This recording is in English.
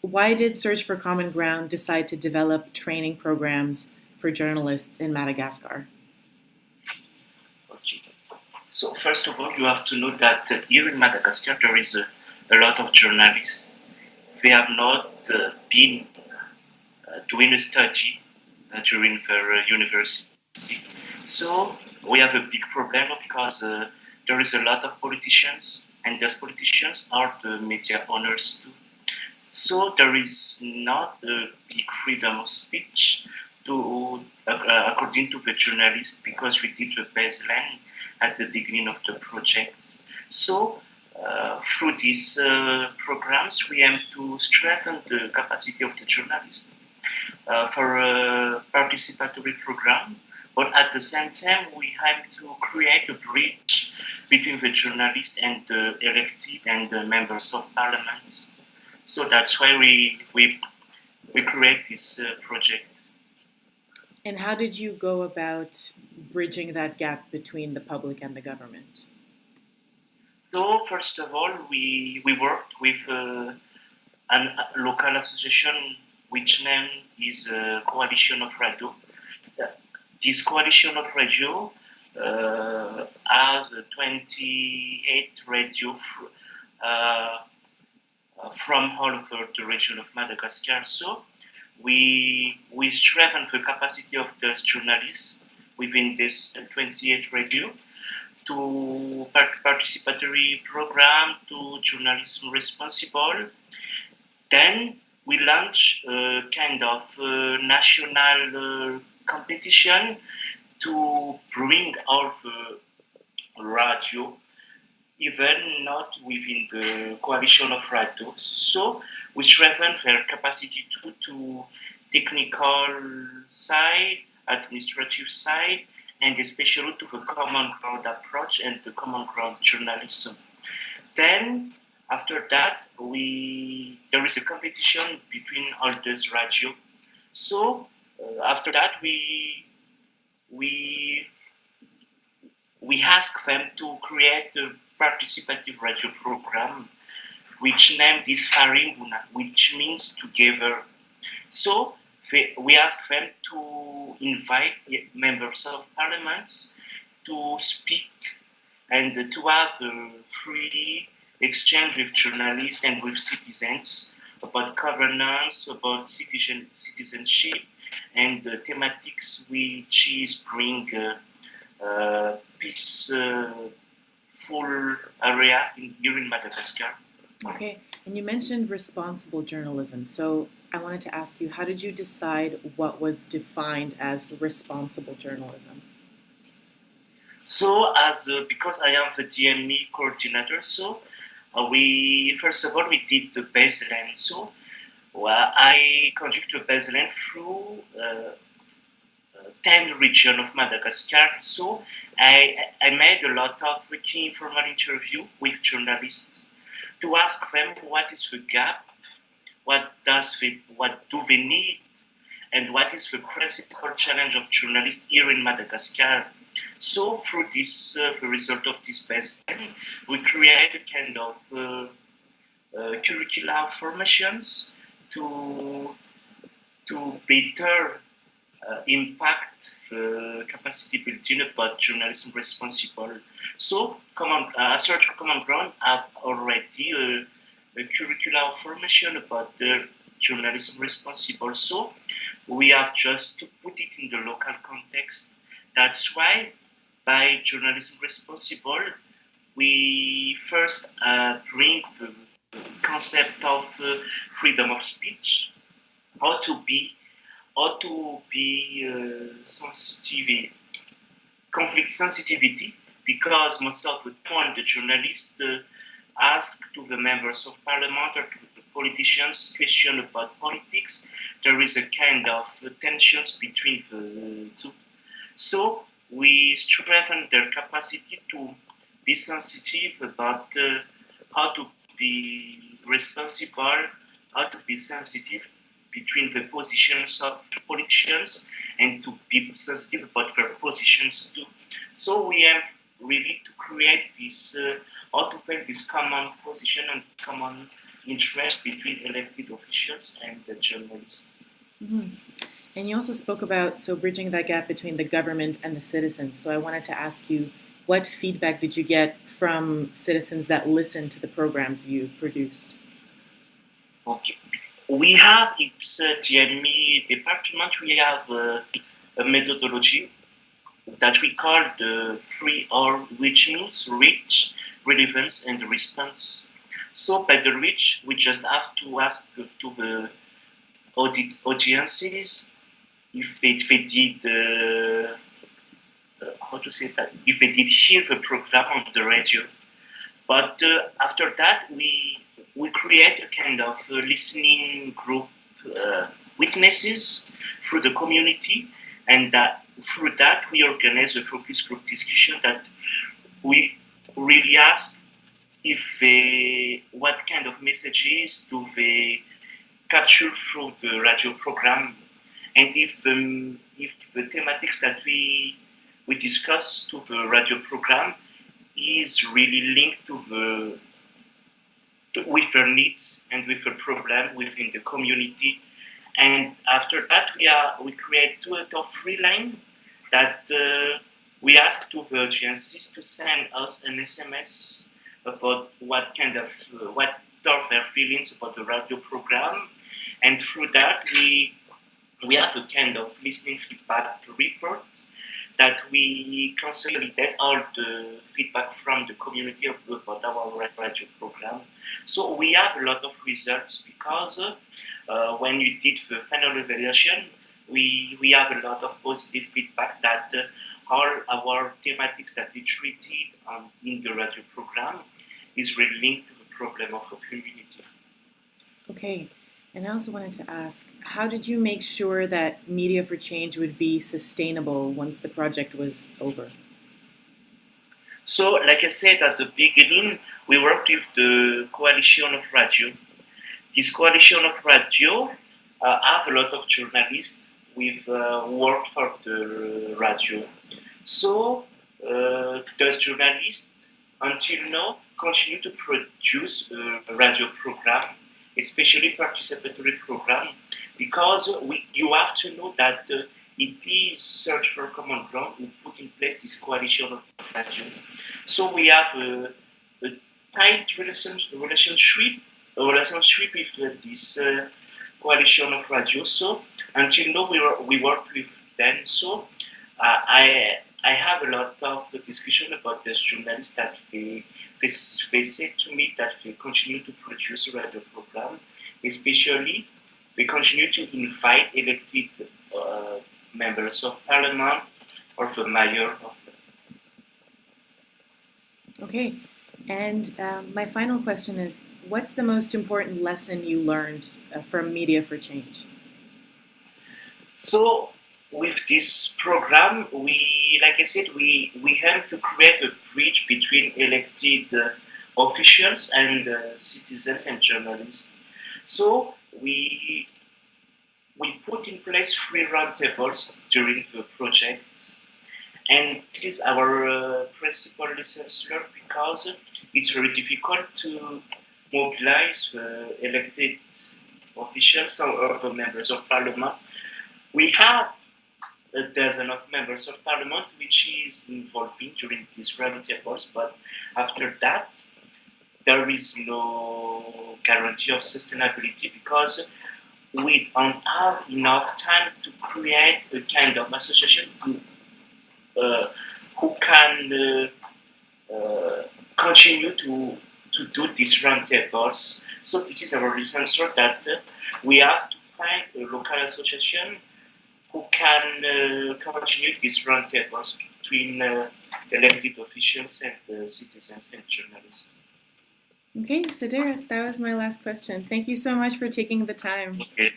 Why did Search for Common Ground decide to develop training programs for journalists in Madagascar? Okay. So first of all, you have to know that here in Madagascar there is a lot of journalists. They have not been doing a study during their university. So we have a big problem because there is a lot of politicians, and those politicians are the media owners too. So there is not a big freedom of speech to, according to the journalist, because we did the baseline at the beginning of the project. So through these programs, we aim to strengthen the capacity of the journalist for a participatory program, but at the same time, we have to create a bridge between the journalist and the elected and the members of parliament. So that's why we create this project. And how did you go about bridging that gap between the public and the government? So first of all, we worked with a local association which name is Coalition of Radio. Uh, This coalition of radio has 28 radio uh, from all over the region of Madagascar. So we strengthen the capacity of the journalists within this 28 radio to participatory program, to journalism responsible. Then we launch a kind of national competition to bring all the radio, even not within the coalition of radios. So we strengthen their capacity to technical side, administrative side, and especially to the common ground approach and the common ground journalism. Then after that, we there is a competition between all those radio. So after that, we we ask them to create a participative radio program, which named is Faringuna, which means together. So we ask them to invite members of parliaments to speak and to have a free exchange with journalists and with citizens about governance, about citizenship, and the thematics which is bring peaceful area here in Madagascar. Okay, and you mentioned responsible journalism. So I wanted to ask you, how did you decide what was defined as responsible journalism? So, as because I am the DME coordinator, so we first of all we did the baseline. So, well, I conduct a baseline through 10 region of Madagascar. So, I made a lot of key informal interview with journalists to ask them what is the gap, what do they need, and what is the principal challenge of journalists here in Madagascar. So through this, the result of this baseline, we create a kind of curricular formations to better impact the capacity building about journalism responsible. So, Search for Common Ground have already a curricular formation about the journalism responsible. So, we have just to put it in the local context. That's why, by journalism responsible, we first bring the concept of freedom of speech, how to be sensitive, conflict sensitivity, because most of the time the journalists ask to the members of parliament or to the politicians question about politics. There is a kind of tensions between the two. So we strengthen their capacity to be sensitive about how to be responsible, how to be sensitive between the positions of politicians and to be sensitive about their positions too. So we have really to create this, how to find this common position and common interest between elected officials and the journalists. Hmm. And you also spoke about bridging that gap between the government and the citizens. So I wanted to ask you, what feedback did you get from citizens that listened to the programs you produced? Okay. We have, it's TME department, we have a methodology that we call the 3R, which means reach, relevance, and response. So by the reach, we just have to ask to the audiences if they did how to say that, if they did hear the program on the radio. But after that, we create a kind of listening group witnesses through the community, and that through that we organize a focus group discussion that we really ask if they, what kind of messages do they capture through the radio program, and if the thematics that we discuss to the radio program is really linked with their needs and with the problem within the community. And after that, we create 2 or 3 lines that we ask to the agencies to send us an SMS about what are their feelings about the radio program, and through that we have a kind of listening feedback report that we consolidate all the feedback from the community about our radio program. So we have a lot of results because when we did the final evaluation, we have a lot of positive feedback that all our thematics that we treated in the radio program is really linked to the problem of the community. Okay. And I also wanted to ask, how did you make sure that Media for Change would be sustainable once the project was over? So, like I said at the beginning, we worked with the coalition of radio. This coalition of radio have a lot of journalists with work for the radio. So, those journalists until now continue to produce a radio program, especially participatory program, because you have to know that it is Search for Common Ground who put in place this coalition of radio. So we have a tight relationship with this coalition of radio. So until now we work with them. So I have a lot of discussion about these journalists that they say to me that they continue to produce a radio program, especially they continue to invite elected members of parliament or the mayor of. Okay. And my final question is, what's the most important lesson you learned from Media for Change? So with this program, like I said, we aim to create a bridge between elected officials and citizens and journalists. So we put in place 3 roundtables during the project, and this is our principal lessons learned because it's very difficult to mobilize elected officials or the members of parliament. We have a dozen of members of parliament which is involving during these roundtables, but after that, there is no guarantee of sustainability because we don't have enough time to create a kind of association who can continue to do these roundtables. So this is our answer that we have to find a local association who can continue these roundtables between elected officials and citizens and journalists. Okay, Sedera, that was my last question. Thank you so much for taking the time. Okay.